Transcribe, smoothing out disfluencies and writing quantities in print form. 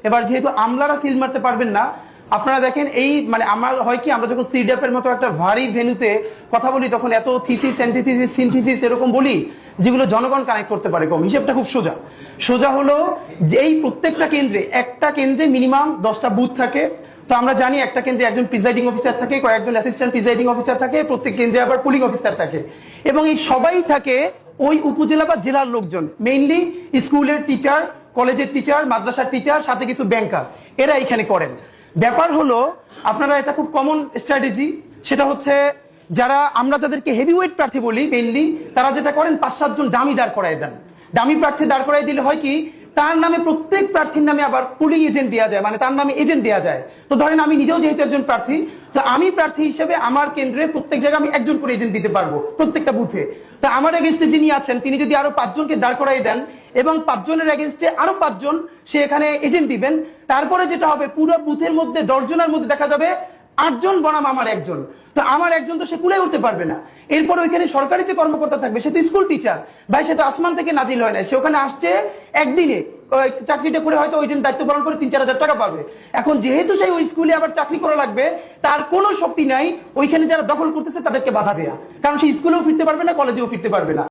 এবার যেহেতু আমলারা সিল মারতে পারবেন না, আপনারা দেখেন এই মানে আমার হয় কি আমরা যখন সিডাপ এর মতো একটা ভারী ভেন্যুতে কথা বলি তখন এত থিসিস অ্যান্টিথিসিস সিনথিসিস এরকম বলি যেগুলো জনগণ কানেক্ট করতে পারে কম। হিসেবটা খুব সোজা। সোজা হলো যে এই প্রত্যেকটা কেন্দ্রে একটা কেন্দ্রে মিনিমাম 10টা বুথ থাকে। তো আমরা জানি একটা কেন্দ্রে একজন প্রিজাইডিং অফিসার থাকে, কয়েকজন অ্যাসিস্ট্যান্ট প্রিজাইডিং অফিসার থাকে, প্রত্যেক কেন্দ্রে আবার পুলিং অফিসার থাকে এবং এই সবাই থাকে ওই উপজেলা বা জেলার লোকজন, মেইনলি স্কুলের টিচার, কলেজের টিচার, মাদ্রাসার টিচার, সাথে কিছু ব্যাংকার, এরা এখানে করেন। ব্যাপার হলো আপনারা এটা খুব কমন স্ট্র্যাটেজি, সেটা হচ্ছে যারা আমরা যাদেরকে হেভিওয়েট প্রার্থী বলি মেইনলি তারা যেটা করেন 5-7 জন ডামি দাঁড় করায় দেন। ডামি প্রার্থী দাঁড় করাই দিলে হয় কি তার নামে প্রত্যেক প্রার্থীর নামে আবার পুলিং এজেন্ট দেওয়া যায়, মানে তার নামে এজেন্ট দেওয়া যায়। তো ধরেন আমি নিজেও যেহেতু একজন প্রার্থী, তো আমি প্রার্থী হিসেবে আমার কেন্দ্রে প্রত্যেক জায়গায় আমি একজন করে এজেন্ট দিতে পারবো প্রত্যেকটা বুথে। তো আমার এগেনস্টে যিনি আছেন তিনি যদি আরো 5 জনকে দাঁড় করাই দেন এবং 5 জনের এগেনস্টে আরো 5 জন সে এখানে এজেন্ট দিবেন, তারপরে যেটা হবে পুরো বুথের মধ্যে 10 জনের মধ্যে দেখা যাবে 8 জন বনাম আমার একজন। তো আমার একজন তো সে কুলে উঠতে পারবে না। এরপর ওইখানে সরকারি যে কর্মকর্তা থাকবে সে তো স্কুল টিচার ভাই, সে তো আসমান থেকে নাজিল হয় না, সে ওখানে আসছে একদিনে চাকরিটা করে হয়তো ওই দিন দায়িত্ব পালন করে 3-4 হাজার টাকা পাবে। এখন যেহেতু সেই ওই স্কুলে আবার চাকরি করা লাগবে, তার কোনো শক্তি নাই ওইখানে যারা দখল করতেছে তাদেরকে বাধা দেয়া, কারণ সে স্কুলেও ফিরতে পারবে না, কলেজেও ফিরতে পারবে না।